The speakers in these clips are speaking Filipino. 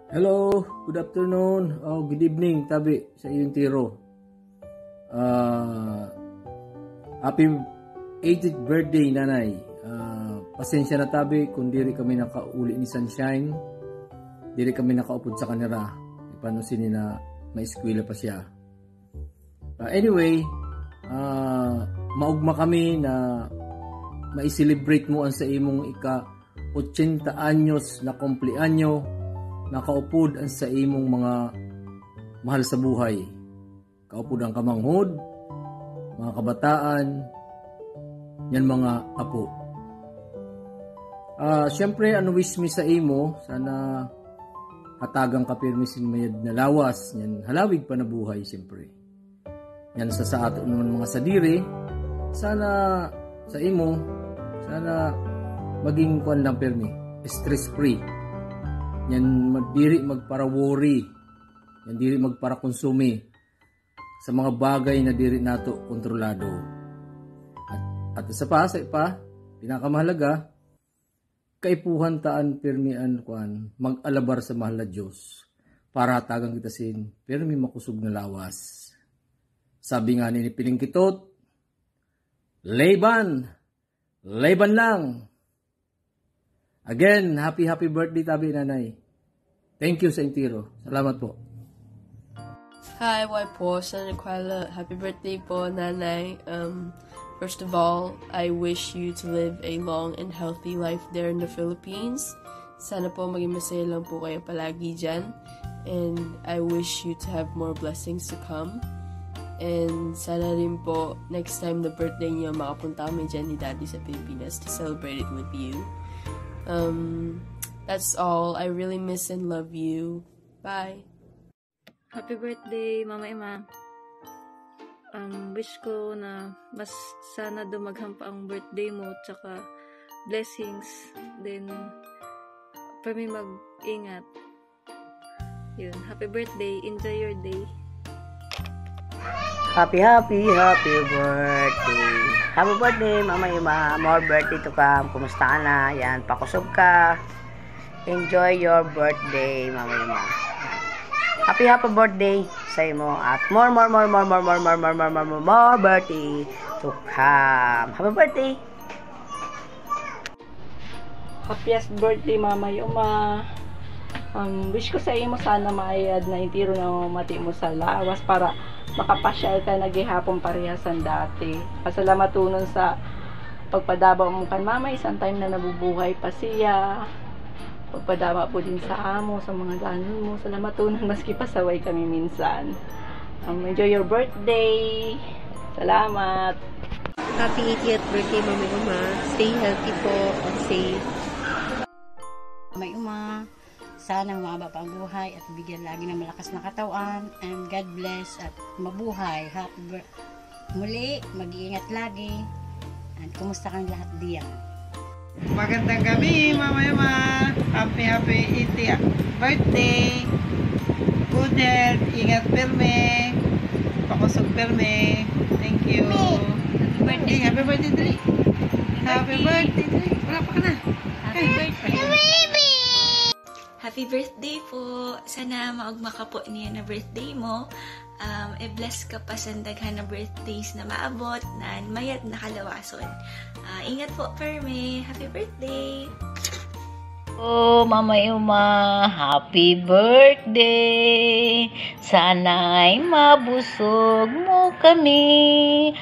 Hello, good afternoon, good evening, tabi sa iyong tiro. Happy 80th birthday, nanay. Pasensya na tabi kung diri kami nakauli ni Sunshine. Diri kami nakaupod sa kanira. Ipanusin na may eskwela pa siya. Anyway, maugma kami na mai-celebrate mo ang sa imong ika-80 anyos na kumpleanyo. Nakaupod ang sa imong mga mahal sa buhay. Kaupod ang kamanghod, mga kabataan, yan mga apo. Siyempre, ano wish mi sa imo, sana hatagang kapirmisin mayad na lawas, yan halawig pa na buhay, siyempre. Yan sa ato naman mga sadiri, sana sa imo, sana maging kuan lang permi, stress-free. Yan diri magpara worry. Yan diri magpara konsumi sa mga bagay na diri nato kontrolado. At isa pa, pinakamahalaga, kaipuhan taan pirmian kuan mag-alabar sa mahal na Dios para tagang kita sin pirmi makusog na lawas. Sabi nga ni Piling Kitot, Laban lang. Again, happy birthday tabi nanay. Thank you sa intiro. Salamat po. Hi, White po, Sana Kuala. Happy birthday po, nanay. First of all, I wish you to live a long and healthy life there in the Philippines. Sana po maging masaya lang po kayo palagi dyan. And I wish you to have more blessings to come. And sana rin po, next time the birthday niyo, makapunta kami dyan ni Daddy sa Pilipinas to celebrate it with you. That's all. I really miss and love you. Bye. Happy birthday, Mama Ima. Wish ko na mas sana dumaghang pa ang birthday mo, tsaka blessings. Then, for me mag-ingat. Yun. Happy birthday. Enjoy your day. Happy birthday. Happy birthday, Mama Ima. More birthday to come. Kumusta ka na? Yan, pakusog ka. Enjoy your birthday, Mama Ima. Happy birthday sa imo at more birthday to come. Happy birthday. Happiest birthday, Mama Ima. Wish ko sa imo sana maayad na intiro na mati mo sa lawas para makapasyal ka nagihapon parehasan dati. Pasalamat tunon sa pagpadaba mo kan mama, isang time na nabubuhay pa siya. Pagpadaba po din sa amo, sa mga ganon mo. Salamat tunon maski pasaway kami minsan. Enjoy your birthday. Salamat. Happy 80th birthday, Mama Uma. Stay healthy po and safe. Mama Uma, sana umaba pa ang buhay at bigyan lagi ng malakas na katawan, and God bless at mabuhay. Muli, mag-iingat lagi. And kumusta kang lahat diyan? Magandang gabi, Mama Ima. Happy 80th birthday. Good health, ingat pirme. Pakusog pirme. Thank you. Happy birthday, Dri. Happy birthday, Dri. Wala pa ka na. Happy birthday. Happy birthday po. Sana maugma ka po niya na birthday mo. I-bless ka pa sa daghan na birthdays na maabot na mayat na kalawason. Ingat po, Perme. Happy birthday! Oh, Mama Uma, happy birthday! Sana'y mabusog mo kami.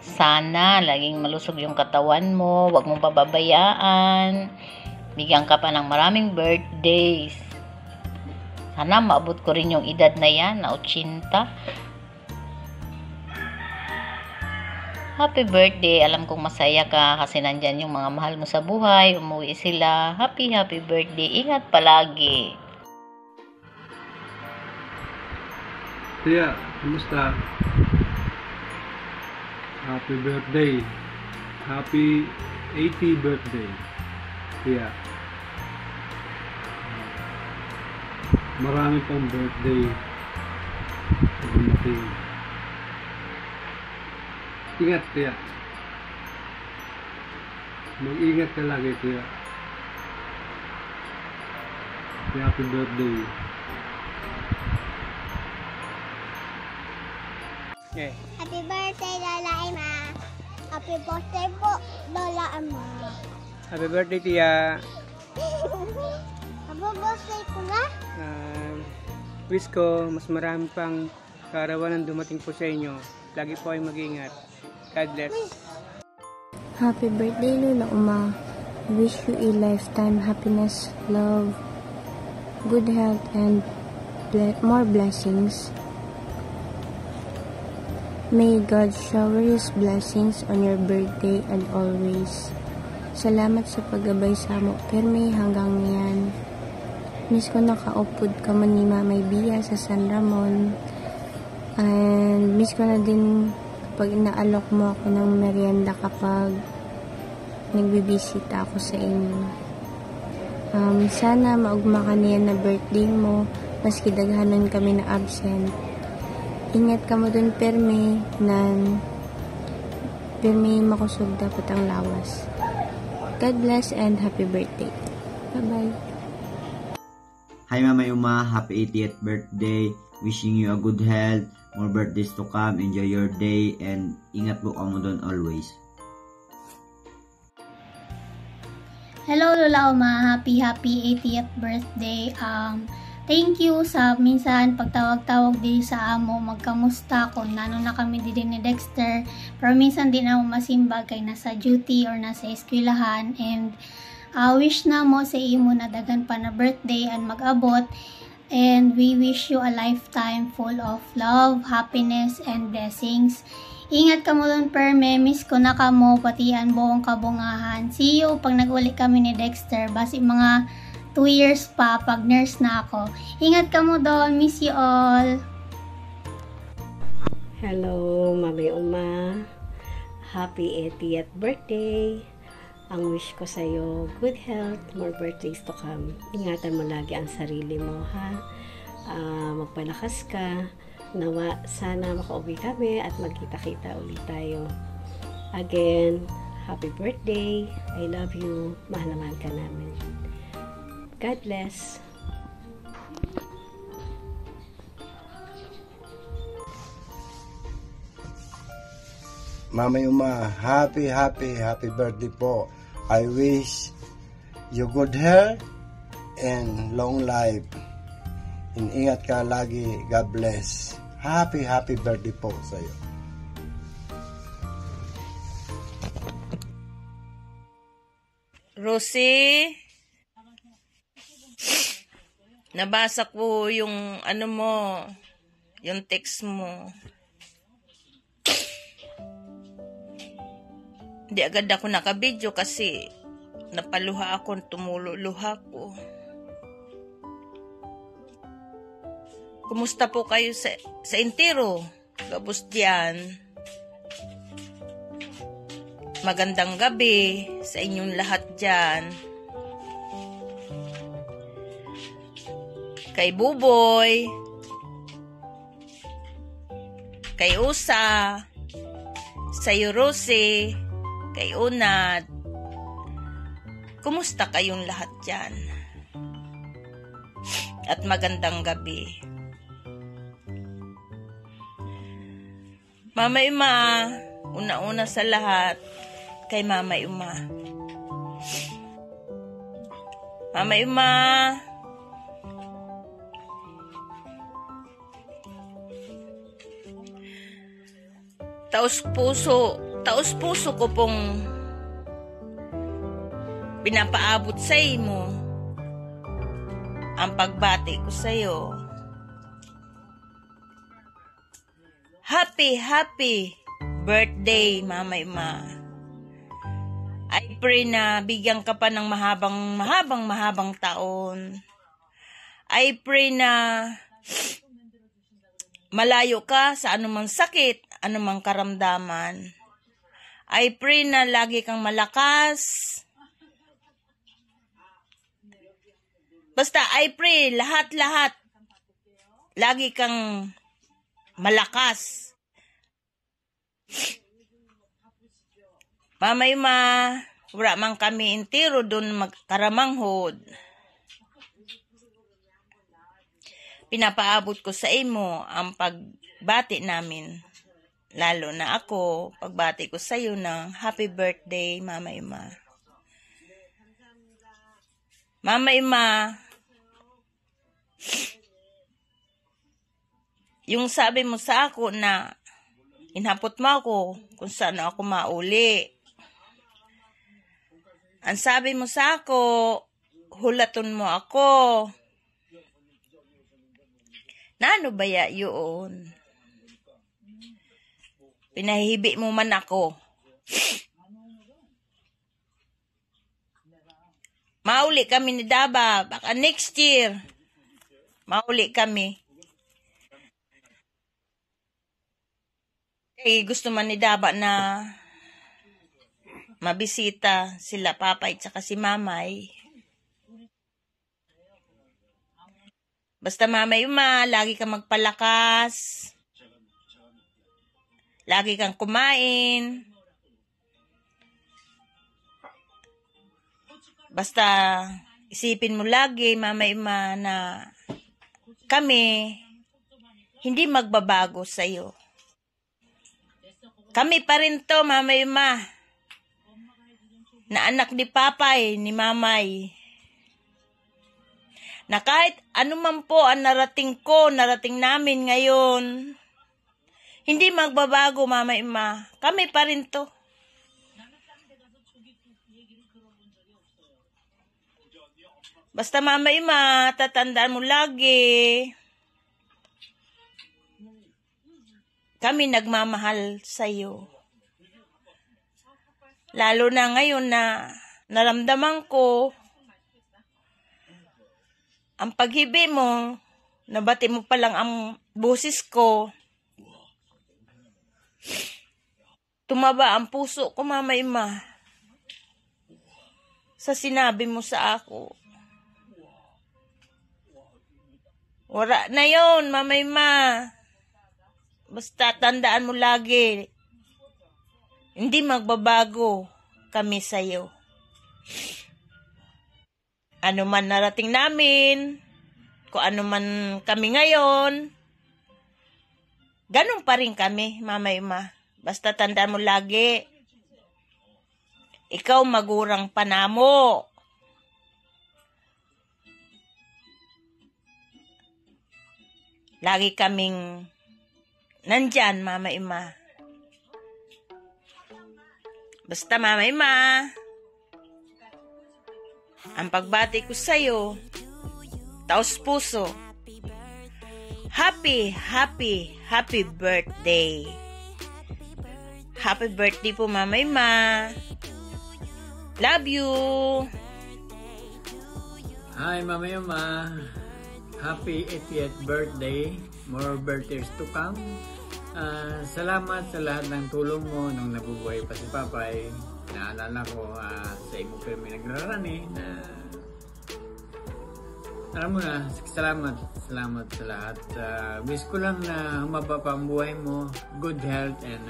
Sana laging malusog yung katawan mo, huwag mong pababayaan. Bigyan ka pa ng maraming birthdays. Sana maabot ko rin yung edad na yan, na 80. Happy birthday. Alam kong masaya ka kasi nandyan yung mga mahal mo sa buhay. Umuwi sila. Happy birthday. Ingat palagi. Tia, kumusta? Happy birthday. Happy 80th birthday. Tia. Marami pang birthday sa dumating. Ingat, Tia. Mag-ingat ka lagi, Tia. Happy birthday. Okay. Happy birthday, Lola Emma. Happy birthday po, Lola Emma. Happy birthday, Tia. Happy birthday po na. Wish ko mas marami pang karawan ang dumating po sa inyo. Lagi po kayong mag-iingat. God bless. Happy birthday, Lola Uma. Wish you a lifetime happiness, love, good health, and more blessings. May God shower His blessings on your birthday and always. Salamat sa paggabay sa mo, Perme, hanggang ngayon. Miss ko nakaupod ka man ni Mamay Bia sa San Ramon. And miss ko na din pag inaalok mo ako ng merienda kapag nagbibisita ako sa inyo. Sana maugma ka niyan na birthday mo, maski daghanon kami na absent. Ingat ka mo dun, Perme, nan Perme makusog dapat ang lawas. God bless and happy birthday. Bye-bye. Hi Mama Uma, happy 80th birthday. Wishing you a good health, more birthdays to come. Enjoy your day and ingat po kamo doon always. Hello Lola Uma, happy 80th birthday. Thank you sa minsan pagtawag-tawag din sa amo, magkamusta kung nano na kami din ni Dexter. Pero minsan din ako masimbag kay nasa duty or nasa eskwelahan, and wish na mo sa imo na dagan pa na birthday and mag-abot. And we wish you a lifetime full of love, happiness, and blessings. Ingat ka mo dun, Perme. Miss ko na ka mo, pati ang buong kabungahan. See you pag nag-uli kami ni Dexter. Basi mga 2 years pa pag nurse na ako. Ingat ka mo doon. Miss you all. Hello, Mami Uma. Happy 80th birthday. Ang wish ko sa'yo, good health, more birthdays to come. Ingatan mo lagi ang sarili mo, ha? Magpalakas ka. Nawa, sana makauwi kami at magkita-kita ulit tayo. Again, happy birthday. I love you. Mahal naman ka namin. God bless. Mama Uma, happy birthday po. I wish you good health and long life. Ingat ka lagi. God bless. Happy birthday po sa iyo. Rosie, nabasa ko yung ano mo, yung text mo. Hindi agad ako nakabidyo kasi napaluha ako, tumuluha ko. Kumusta po kayo sa intero? Gabos diyan. Magandang gabi sa inyong lahat dyan. Kay Buboy, kay Usa, sa'yo Rosie, kay Unad. Kumusta kayong lahat dyan? At magandang gabi. Mama Uma, una-una sa lahat, kay Mama Uma. Mama Uma, taos puso ko pong pinapaabot sa imo ang pagbati ko sa iyo. Happy birthday, Mama Ima. I pray na bigyan ka pa ng mahabang taon. I pray na malayo ka sa anumang sakit, anumang karamdaman. I pray na lagi kang malakas. Basta I pray lahat lagi kang malakas. Mama Ima, wala man kami intiro dun magkaramanghod. pinapaabot ko sa imo ang pagbati namin. Lalo na ako, pagbati ko sa iyo ng happy birthday, Mama Ima. Mama Ima, yung sabi mo sa ako na inhapot mo ako kung saan ako mauli. Ang sabi mo sa ako, hulaton mo ako. Nano ba yun? Pinahihibi mo man ako. Mauli kami ni Daba. Baka next year, mauli kami. Gusto man ni Daba na mabisita sila Papay tsaka si Mamay. Basta Mamay Uma, lagi kang magpalakas. Lagi kang kumain. Basta isipin mo lagi, Mamay Uma, na kami hindi magbabago sa'yo. Kami pa rin to, Mamay Uma, na anak ni Papay, ni Mamay. Na kahit anuman po ang narating namin ngayon, hindi magbabago, Mamay Ima. Kami pa rin to. Basta Mamay Ima, tatandaan mo lagi, kami nagmamahal sa'yo. Lalo na ngayon na naramdaman ko ang paghibi mo, nabati mo pa lang ang boses ko. Tumaba ang puso ko, Mamay Ima, sa sinabi mo sa ako. Wala na yun, Mamay Ima. Basta tandaan mo lagi, hindi magbabago kami sa'yo. Ano man narating namin, kung ano man kami ngayon, ganun pa rin kami, Mamay Ima. Basta tandaan mo lagi, ikaw magurang panamo. Lagi kaming nandyan, Mamay Ima. Basta Mamay Ima, ang pagbati ko sa'yo, taos puso. Happy birthday. Happy birthday po, Mamay Ima. Love you. Hi, Mamay Ima. Happy 80th birthday. More birthdays to come. Salamat sa lahat ng tulong mo nung nabubuhay pa si Papay. Naalala ko sa imo pero may nagrarani na alam mo na, salamat sa lahat. Wish ko lang na humaba pa ang buhay mo, good health, and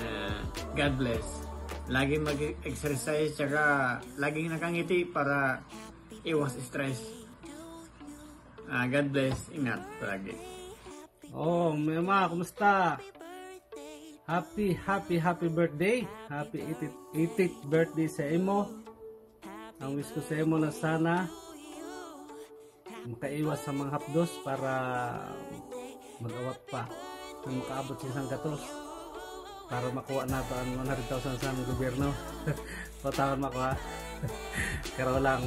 God bless. Laging mag-exercise, tsaka laging nakangiti para iwas stress. God bless, ingat palagi. Oh, Mama, kumusta? Happy birthday. Happy 80th birthday sa imo. Ang wish ko sa imo na sana makaiwas sa mga hapdos para mag-awat pa nang makaabot sa isang gatos para makuha nato ang 100,000 sa aming gobyerno. Patawan makuha. Karo lang,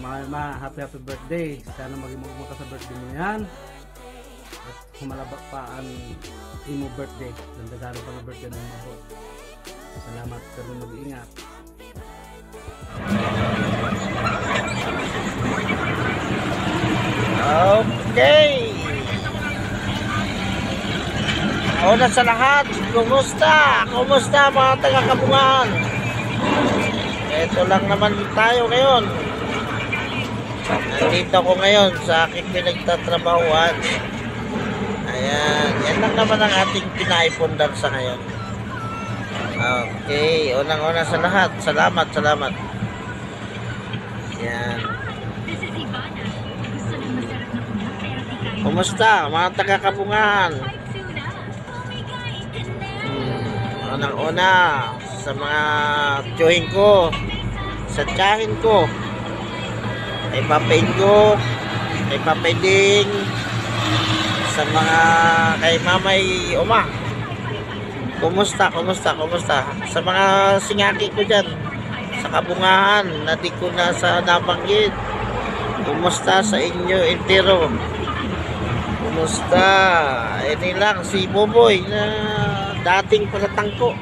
happy birthday. Sana maging ka sa birthday mo yan. At humalabak pa ang imo birthday. Nandagano pa ng birthday ng mga bot. Salamat, pero mag-iingat. Okay. Una sa lahat, kumusta mga taga-Kabungan? Ito lang naman tayo ngayon. Nandito ako ngayon sa aking pinagtatrabahuan. Ayan, yan lang naman ang ating pinaipundan sa ngayon. Okay, unang-una sa lahat, salamat. Yan. Kumusta mga taga-Kabungan? Unang-una sa mga tiyuhin ko, sa tiyahin ko, kay Papay Ingo, kay Papay Ding, sa mga kay Mamay Uma. Kumusta? Sa mga singaki ko dyan, sa Kabungahan, na di ko na sa nabanggit. Kumusta sa inyo entero? Kumusta? Ini lang si Boboy na dating palatangko.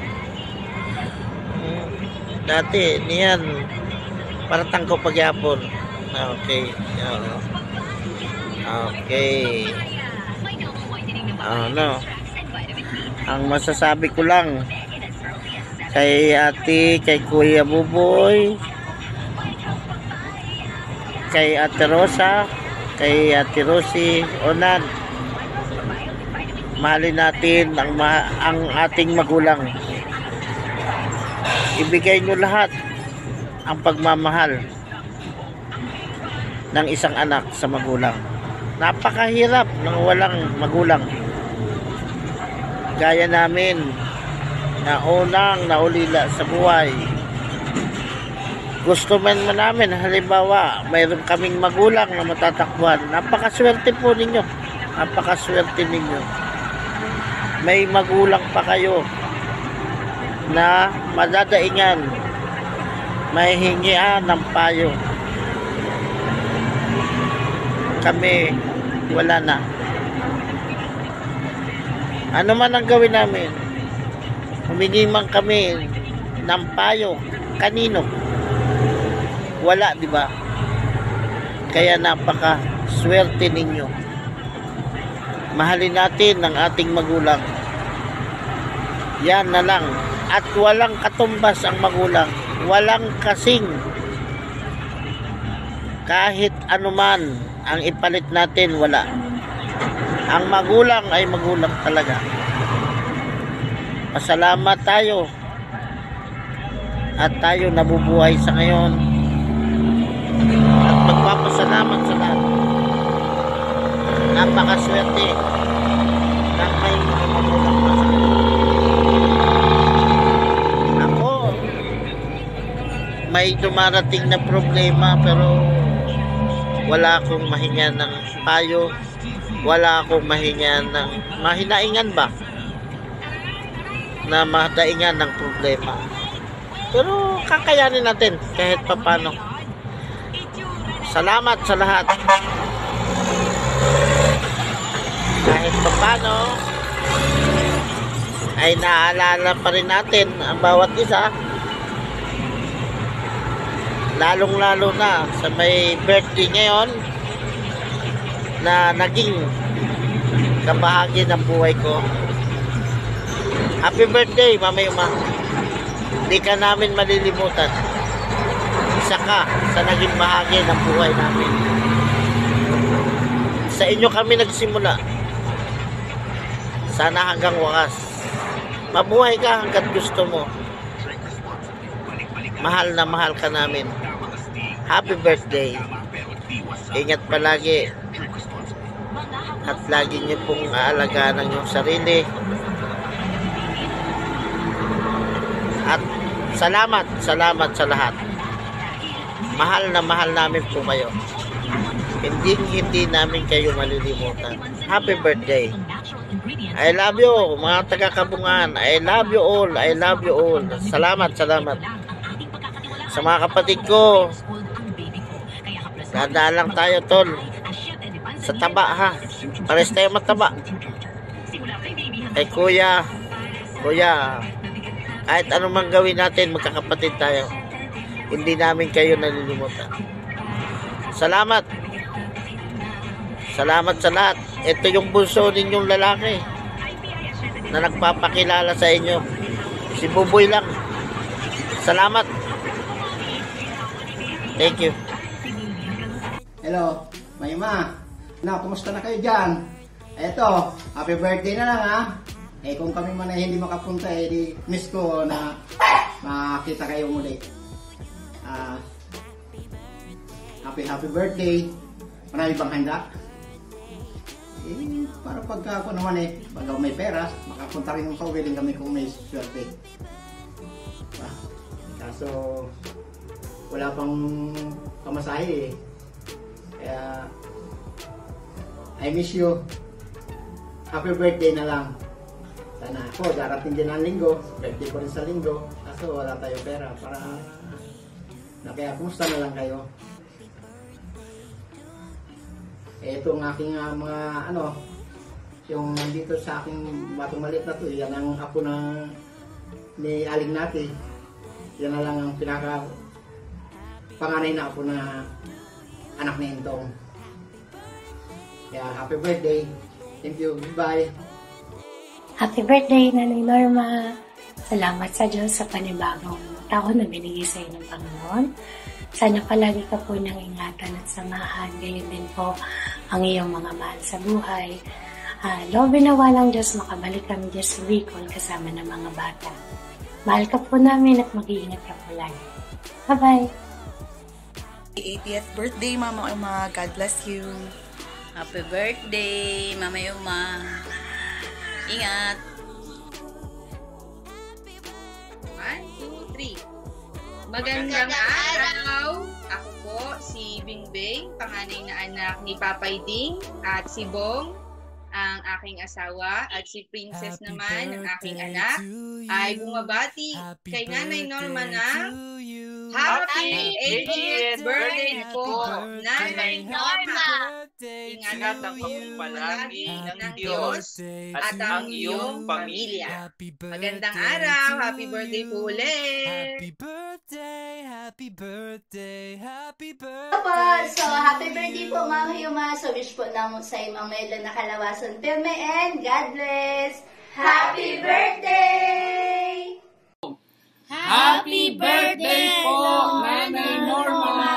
Dati niyan palatangko pagyapon. Okay. Okay. Ano? Ang masasabi ko lang kay ate, kay Kuya Boboy, kay Ate Rosa, kay Ate Rosie Onan, mahalin natin ang ating magulang. Ibigay nyo lahat ang pagmamahal ng isang anak sa magulang. Napakahirap ng walang magulang. Gaya namin na unang naulila sa buhay. Gusto man namin, halimbawa, mayroon kaming magulang na matatakbuhan. Napakaswerte po ninyo. Napakaswerte ninyo. May magulang pa kayo na madadaingan, may hingian ng payo. Kami, wala na. Ano man ang gawin namin, humingi man kami ng payo. Kanino? Wala, di ba? Kaya napaka swerte ninyo. Mahalin natin ang ating magulang. Yan na lang. At walang katumbas ang magulang. Walang kasing. Kahit anuman ang ipalit natin, wala. Ang magulang ay magulang talaga. Pasalamat tayo. At tayo nabubuhay sa ngayon. At magpapasalamat sa lahat. Napakaswerte ng may mga magulang pa sa ngayon. Ako, may dumarating na problema pero wala akong mahinga ng payo. Wala akong mahinga ng mahinaingan ba na madaingan ng problema. Pero kakayanin natin kahit papano. Salamat sa lahat. Kahit papano ay naaalala pa rin natin ang bawat isa. Lalong-lalo na sa may birthday ngayon na naging kabahagi ng buhay ko. Happy birthday, Mama Yuma. Hindi ka namin malilimutan. Isa ka sa naging bahagi ng buhay namin. Sa inyo kami nagsimula. Sana hanggang wakas. Mabuhay ka hanggat gusto mo. Mahal na mahal ka namin. Happy birthday. Ingat palagi. At lagi niyo pong aalagaan ang inyong sarili. At salamat sa lahat. Mahal na mahal namin po kayo. Hindi namin kayo malilimutan. Happy birthday. I love you, mga taga-Kabungan. I love you all. I love you all. Salamat. Sa mga kapatid ko, dadaan lang tayo, tol. Sa taba, ha? Pares tayo mataba. Kay Kuya, kahit anumang gawin natin, magkakapatid tayo. Hindi namin kayo nalilimutan. Salamat sa lahat. Ito yung bunso ninyong lalaki na nagpapakilala sa inyo. Si Buboy lang. Salamat. Thank you. Hello, Mayma. Kumusta na kayo dyan? Eto, happy birthday na lang, ha? Kung kami man ay hindi makapunta, di miss ko na makita kayo muli. Happy birthday. Marami bang handa? para pagka ako naman pag may pera, makapunta rin yung pauwi rin kami kung may swerte. Kaso, wala pang pamasahe Kaya, I miss you. Happy birthday na lang. Sana ako, darating din ang linggo. Birthday ko rin sa linggo. Kaso wala tayong pera para kaya kumusta na lang kayo. Itong aking mga yung nandito sa aking batong maliit na to, yan ang apo ni Aling Nati. Yan na lang ang pinaka panganay na apo na anak ni Intong. Kaya happy birthday. Thank you. Goodbye. Happy birthday, Nanay Norma. Salamat sa Diyos sa panibagong taon na binigay sa inyo ng Panginoon. Sana palagi ka po nang ingatan at samahan. Gayon din po ang iyong mga mahal sa buhay. Lobe nawa ng Diyos makabalik kami dyan sa Bicol kasama ng mga bata. Mahal ka po namin at mag-iingat ka po lagi. Bye-bye! 80th birthday, Mama Uma. God bless you. Happy birthday, Mama Uma. Ingat! 1, 2, 3. Magandang araw! Ako po si Bingbing, panganay na anak ni Papay Ding at si Bong, ang aking asawa, at si Princess naman, ang aking anak, ay bumabati kay Nanay Norma ng Happy 80th birthday po, Nanay Norma! Ingatan ka po palagi ng Diyos at ang iyong pamilya. Magandang araw! Happy birthday po ulit! Happy birthday, happy birthday, happy birthday. Opo, so happy birthday po Mama Yuma. So wish po namo sa imong Melo na kalawason pirme and God bless. Happy birthday! Happy birthday po, Nanay Norma!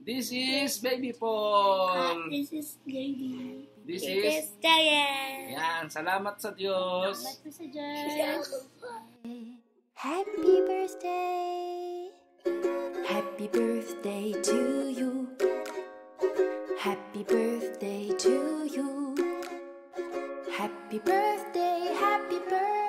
This is Baby Paul. This is Lady. This is Diane. Yan, salamat sa Diyos. Salamat po sa Diyos. Happy birthday. Happy birthday to you. Happy birthday to you. Happy birthday, happy birthday.